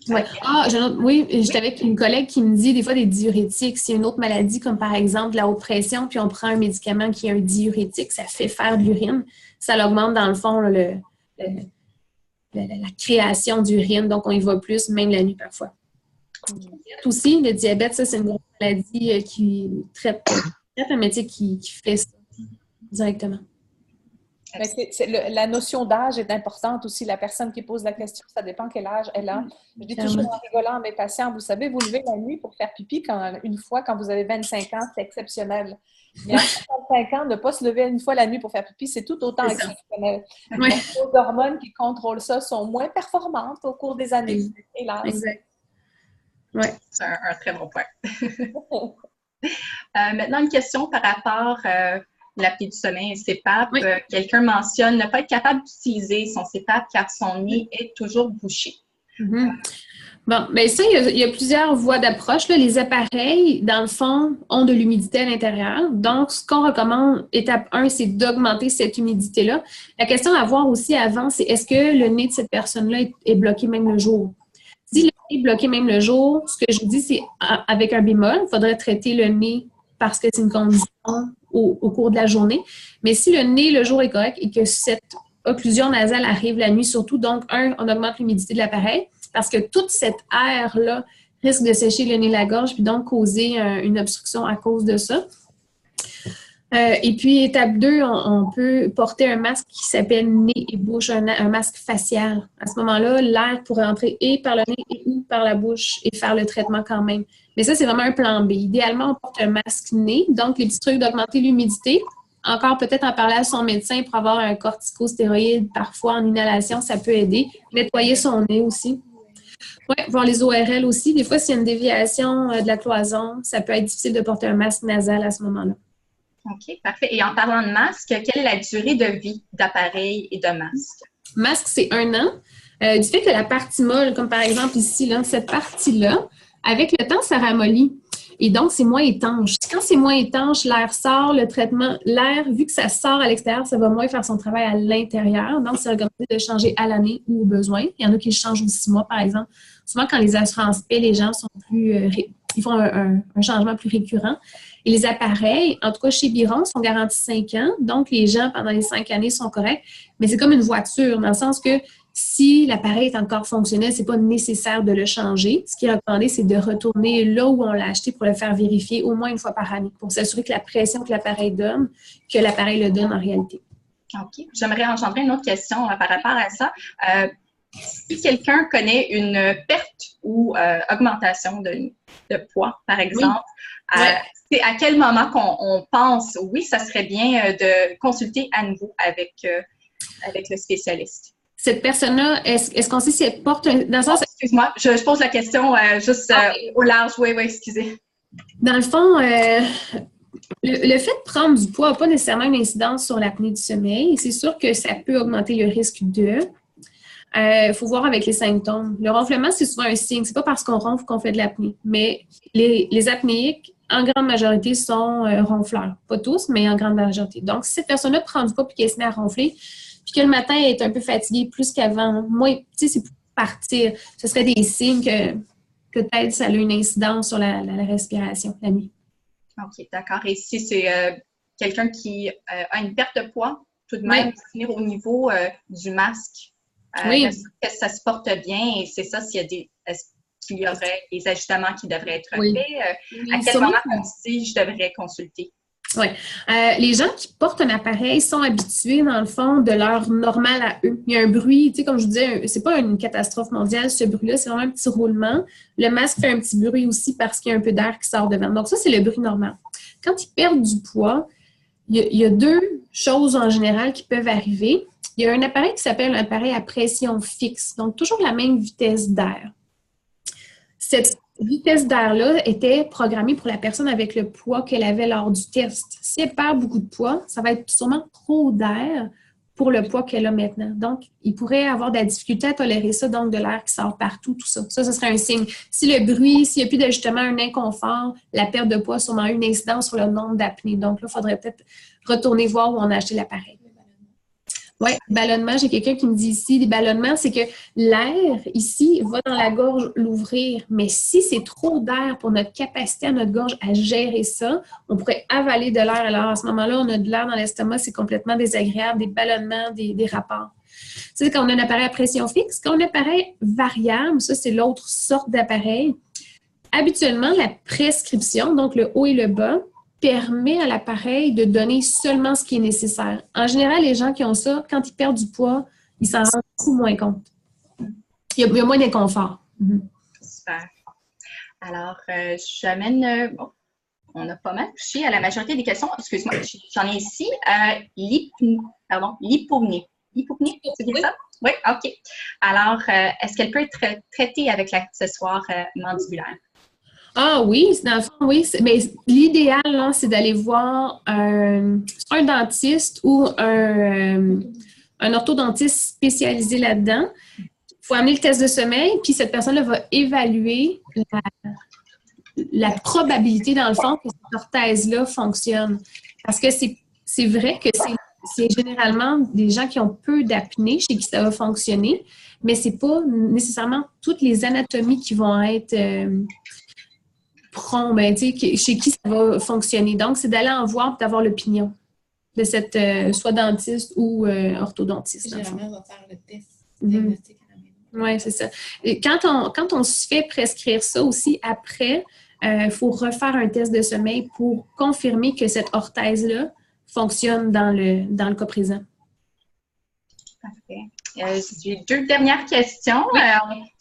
Ouais. Oui, j'étais avec une collègue qui me dit des fois des diurétiques. S'il y a une autre maladie, comme par exemple la haute pression, puis on prend un médicament qui est un diurétique, ça fait faire de l'urine. Ça augmente dans le fond la création d'urine, donc on y va plus, même la nuit parfois. Aussi, le diabète, ça, c'est une grosse maladie qui traite un métier qui fait ça directement.
Mais la notion d'âge est importante aussi. La personne qui pose la question, ça dépend quel âge elle a. Je dis toujours en rigolant à mes patients, vous savez, vous levez la nuit pour faire pipi une fois quand vous avez 25 ans, c'est exceptionnel. Mais à 55 ans, ne pas se lever une fois la nuit pour faire pipi, c'est tout autant exceptionnel.
Oui.
Les hormones qui contrôlent ça sont moins performantes au cours des années. Hélas.
Exact. Oui.
C'est un très bon point. Maintenant, une question par rapport l'apnée du sommeil, CPAP. Oui. Quelqu'un mentionne ne pas être capable d'utiliser son CPAP car son nez est toujours bouché.
Mm-hmm. Bon, bien ça, il y a plusieurs voies d'approche. Les appareils, dans le fond, ont de l'humidité à l'intérieur. Donc, ce qu'on recommande, étape 1, c'est d'augmenter cette humidité-là. La question à voir aussi avant, c'est est-ce que le nez de cette personne-là est bloqué même le jour? Si le nez est bloqué même le jour, ce que je dis, c'est avec un bémol, il faudrait traiter le nez parce que c'est une condition au cours de la journée. Mais si le nez, le jour est correct et que cette occlusion nasale arrive la nuit surtout, donc, on augmente l'humidité de l'appareil parce que toute cette air-là risque de sécher le nez, la gorge, puis donc causer une obstruction à cause de ça. Et puis, étape 2, on peut porter un masque qui s'appelle nez et bouche, un masque facial. À ce moment-là, l'air pourrait entrer et par le nez et ou par la bouche et faire le traitement quand même. Mais ça, c'est vraiment un plan B. Idéalement, on porte un masque nez, donc les petits trucs d'augmenter l'humidité. Encore peut-être en parler à son médecin pour avoir un corticostéroïde, parfois en inhalation, ça peut aider. Nettoyer son nez aussi. Oui, voir les ORL aussi. Des fois, s'il y a une déviation de la cloison, ça peut être difficile de porter un masque nasal à ce moment-là.
OK, parfait. Et en parlant de masque, quelle est la durée de vie d'appareil et de masque?
Masque, c'est 1 an. Du fait que la partie molle, comme par exemple ici, là, cette partie-là, avec le temps, ça ramollit. Et donc, c'est moins étanche. Quand c'est moins étanche, l'air sort, le traitement, l'air, vu que ça sort à l'extérieur, ça va moins faire son travail à l'intérieur. Donc, c'est recommandé de changer à l'année ou au besoin. Il y en a qui le changent aux 6 mois, par exemple. Souvent, quand les assurances paient, les gens sont plus... ils font un changement plus récurrent. Et les appareils, en tout cas chez Biron, sont garantis 5 ans. Donc, les gens, pendant les 5 années, sont corrects. Mais c'est comme une voiture, dans le sens que si l'appareil est encore fonctionnel, c'est pas nécessaire de le changer. Ce qui est recommandé, c'est de retourner là où on l'a acheté pour le faire vérifier au moins une fois par année, pour s'assurer que la pression que l'appareil donne, que l'appareil le donne en réalité.
OK. J'aimerais engendrer une autre question par rapport à ça. Si quelqu'un connaît une perte ou augmentation de poids, par exemple, c'est à quel moment qu'on pense, oui, ça serait bien de consulter à nouveau avec le spécialiste?
Cette personne-là, est-ce qu'on sait si elle porte dans le sens...
Excuse-moi, je pose la question juste au large. Oui, excusez.
Dans le fond, le fait de prendre du poids n'a pas nécessairement une incidence sur l'apnée du sommeil. C'est sûr que ça peut augmenter le risque de... Il faut voir avec les symptômes. Le ronflement, c'est souvent un signe. C'est pas parce qu'on ronfle qu'on fait de l'apnée. Mais les apnéiques, en grande majorité, sont ronfleurs. Pas tous, mais en grande majorité. Donc, si cette personne-là prend du poids et qu'elle se met à ronfler, puis que le matin, elle est un peu fatiguée plus qu'avant, moi, tu sais, c'est pour partir. Ce serait des signes que peut-être ça a une incidence sur la respiration la nuit.
OK, d'accord. Et si c'est quelqu'un qui a une perte de poids, tout de même, finir au niveau du masque, est-ce que ça se porte bien? Et c'est ça, est-ce qu'il y aurait des ajustements qui devraient être faits? À quel moment aussi je devrais consulter?
Oui. Les gens qui portent un appareil sont habitués, dans le fond, de leur normal à eux. Il y a un bruit, tu sais, comme je vous disais, c'est pas une catastrophe mondiale, ce bruit-là, c'est vraiment un petit roulement. Le masque fait un petit bruit aussi parce qu'il y a un peu d'air qui sort devant. Donc ça, c'est le bruit normal. Quand ils perdent du poids, il y a 2 choses en général qui peuvent arriver. Il y a un appareil qui s'appelle un appareil à pression fixe, donc toujours la même vitesse d'air. Cette vitesse d'air-là était programmée pour la personne avec le poids qu'elle avait lors du test. Si elle perd beaucoup de poids, ça va être sûrement trop d'air pour le poids qu'elle a maintenant. Donc, il pourrait avoir de la difficulté à tolérer ça, donc de l'air qui sort partout, tout ça. Ça, ce serait un signe. Si le bruit, s'il n'y a plus d'ajustement, un inconfort, la perte de poids a sûrement une incidence sur le nombre d'apnées. Donc là, il faudrait peut-être retourner voir où on a acheté l'appareil. Oui, ballonnement, j'ai quelqu'un qui me dit ici, les ballonnements, c'est que l'air ici va dans la gorge l'ouvrir. Mais si c'est trop d'air pour notre capacité à notre gorge à gérer ça, on pourrait avaler de l'air. Alors à ce moment-là, on a de l'air dans l'estomac, c'est complètement désagréable, des ballonnements, des rapports. Tu sais, quand on a un appareil à pression fixe, quand on a un appareil variable, ça c'est l'autre sorte d'appareil. Habituellement, la prescription, donc le haut et le bas, permet à l'appareil de donner seulement ce qui est nécessaire. En général, les gens qui ont ça, quand ils perdent du poids, ils s'en rendent beaucoup moins compte. Il y a moins d'inconfort.
Super. Alors, j'amène... on a pas mal touché à la majorité des questions. Excuse-moi, j'en ai ici. L'hypopnée. L'hypopnée, c'est bien ça? Oui, OK. Alors, est-ce qu'elle peut être traitée avec l'accessoire mandibulaire?
Ah oui, dans le fond, oui. Mais l'idéal, là, c'est d'aller voir un dentiste ou un orthodontiste spécialisé là-dedans. Il faut amener le test de sommeil, puis cette personne-là va évaluer la probabilité, dans le fond, que cette orthèse-là fonctionne. Parce que c'est vrai que c'est généralement des gens qui ont peu d'apnée chez qui ça va fonctionner, mais c'est pas nécessairement toutes les anatomies qui vont être... chez qui ça va fonctionner. Donc, c'est d'aller en voir et d'avoir l'opinion de cette soit dentiste ou orthodontiste.
Généralement, on va faire le test
diagnostic à la maison. Oui, c'est ça. Et quand on se fait prescrire ça aussi, après, il faut refaire un test de sommeil pour confirmer que cette orthèse-là fonctionne dans le cas présent.
Parfait. J'ai 2 dernières questions. Oui.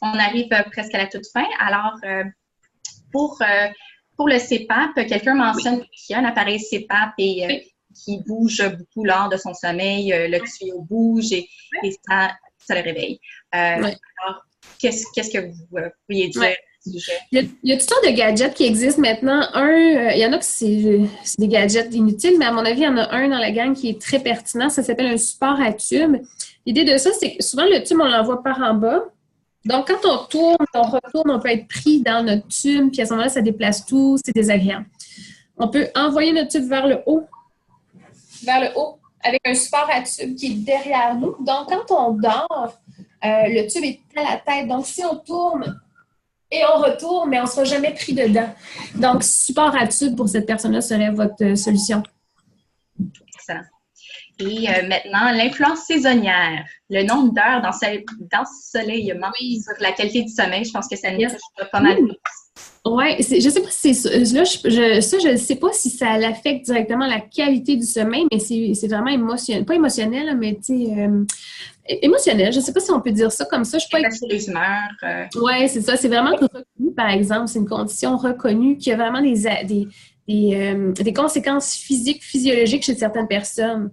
On arrive presque à la toute fin. Alors, pour le CPAP, quelqu'un mentionne qu'il y a un appareil CPAP et qui bouge beaucoup lors de son sommeil, le tuyau bouge et ça le réveille. Alors, qu'est-ce que vous pourriez dire à ce sujet?
Il y a toutes sortes de gadgets qui existent maintenant. Il y en a que c'est des gadgets inutiles, mais à mon avis, il y en a un dans la gang qui est très pertinent. Ça s'appelle un support à tube. L'idée de ça, c'est que souvent, le tube, on l'envoie par en bas. Donc, quand on tourne, on retourne, on peut être pris dans notre tube, puis à ce moment-là, ça déplace tout, c'est désagréable. On peut envoyer notre tube vers le haut, avec un support à tube qui est derrière nous. Donc, quand on dort, le tube est à la tête. Donc, si on tourne et on retourne, mais on ne sera jamais pris dedans. Donc, support à tube pour cette personne-là serait votre solution.
Excellent. Et maintenant, l'influence saisonnière, le nombre d'heures d'ensoleillement sur la qualité du sommeil, je pense que ça nous touche pas mal.
Oui, je ne sais pas si c'est là, je ne sais pas si ça affecte directement la qualité du sommeil, mais c'est vraiment émotionnel, pas émotionnel, mais émotionnel. Je ne sais pas si on peut dire ça comme ça. Je suis pas
les humeurs.
Oui, c'est ça. C'est vraiment reconnu, par exemple. C'est une condition reconnue qui a vraiment des conséquences physiques, physiologiques chez certaines personnes.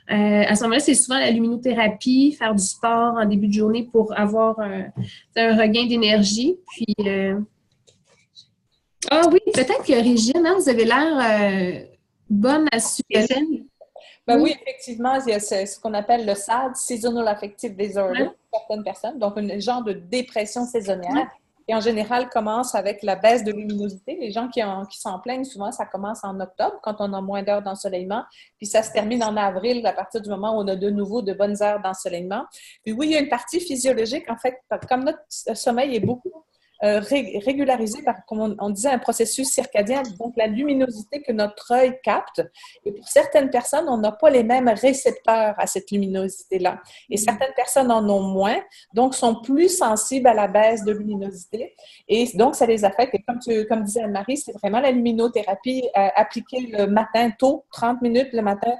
À ce moment-là, c'est souvent la luminothérapie, faire du sport en début de journée pour avoir un regain d'énergie. Puis, oui, peut-être que Régine, hein, vous avez l'air bonne à suivre.
Ben oui, effectivement, il y a ce qu'on appelle le SAD, Seasonal Affective Disorder, pour certaines personnes, donc un genre de dépression saisonnière. Et en général, commence avec la baisse de luminosité. Les gens qui s'en plaignent, souvent, ça commence en octobre, quand on a moins d'heures d'ensoleillement. Puis ça se termine en avril, à partir du moment où on a de nouveau de bonnes heures d'ensoleillement. Puis oui, il y a une partie physiologique. En fait, comme notre sommeil est beaucoup régularisé par, comme on disait, un processus circadien, donc la luminosité que notre œil capte. Et pour certaines personnes, on n'a pas les mêmes récepteurs à cette luminosité-là. Et certaines personnes en ont moins, donc sont plus sensibles à la baisse de luminosité. Et donc, ça les affecte. Et comme disait Anne-Marie, c'est vraiment la luminothérapie appliquée le matin tôt, 30 minutes le matin,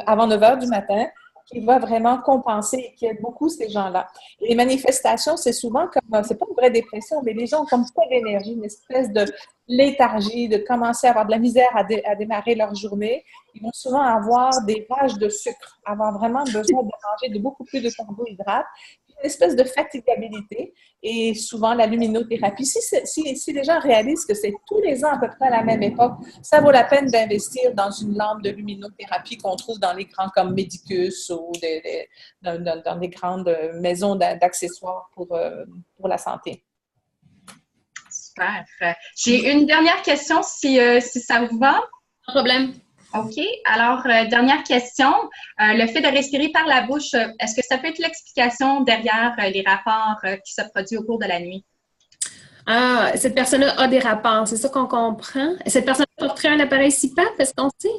avant 9 heures du matin, qui va vraiment compenser et qui aide beaucoup ces gens-là. Et les manifestations, c'est souvent comme, c'est pas une vraie dépression, mais les gens ont comme pas d'énergie, une espèce de léthargie, de commencer à avoir de la misère à démarrer leur journée. Ils vont souvent avoir des rages de sucre, avoir vraiment besoin de manger de beaucoup plus de carbohydrates, une espèce de fatigabilité et souvent la luminothérapie. Si les gens réalisent que c'est tous les ans à peu près à la même époque, ça vaut la peine d'investir dans une lampe de luminothérapie qu'on trouve dans les grands comme Medicus ou dans des grandes maisons d'accessoires pour la santé.
Super. J'ai une dernière question si ça vous va.
Pas de problème.
OK. Alors, dernière question. Le fait de respirer par la bouche, est-ce que ça peut être l'explication derrière les rapports qui se produisent au cours de la nuit?
Ah, cette personne-là a des rapports, c'est ça qu'on comprend. Cette personne porterait un appareil CPAP, est-ce qu'on sait?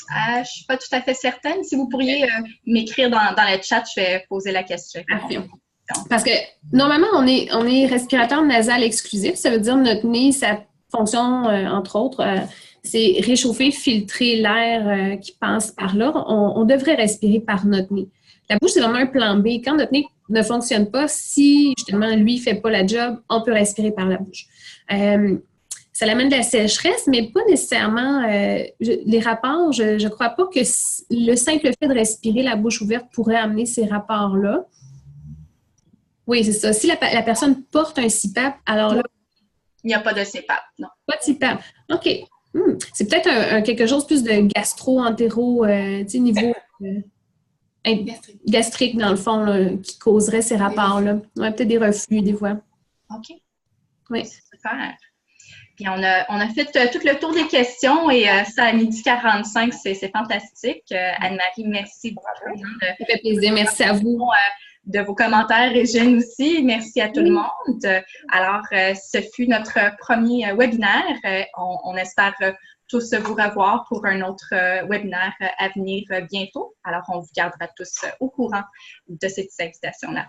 Je ne suis pas tout à fait certaine. Si vous pourriez m'écrire dans le chat, je vais poser la question.
Parce que normalement, on est respirateur nasal exclusif. Ça veut dire notre nez, ça fonctionne, entre autres, c'est réchauffer, filtrer l'air qui passe par là. On devrait respirer par notre nez. La bouche, c'est vraiment un plan B. Quand notre nez ne fonctionne pas, si justement, lui, ne fait pas la job, on peut respirer par la bouche. Ça amène de la sécheresse, mais pas nécessairement les rapports. Je ne crois pas que le simple fait de respirer la bouche ouverte pourrait amener ces rapports-là. Oui, c'est ça. Si la personne porte un CPAP, alors là...
Il n'y a pas de CPAP, non.
Pas de CPAP. OK. C'est peut-être quelque chose plus de gastro-entéro, niveau gastrique, dans le fond, là, qui causerait ces rapports-là. Ouais, peut-être des reflux, des fois.
OK.
Oui.
Super. Puis on a fait tout le tour des questions et ça, à 12h45, c'est fantastique. Anne-Marie, merci beaucoup.
Ça fait plaisir. Merci à vous.
De vos commentaires, Régine aussi. Merci à tout le monde. Alors, ce fut notre premier webinaire. On espère tous vous revoir pour un autre webinaire à venir bientôt. Alors, on vous gardera tous au courant de cette invitation-là.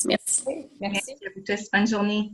Merci.
Merci à vous tous. Bonne journée.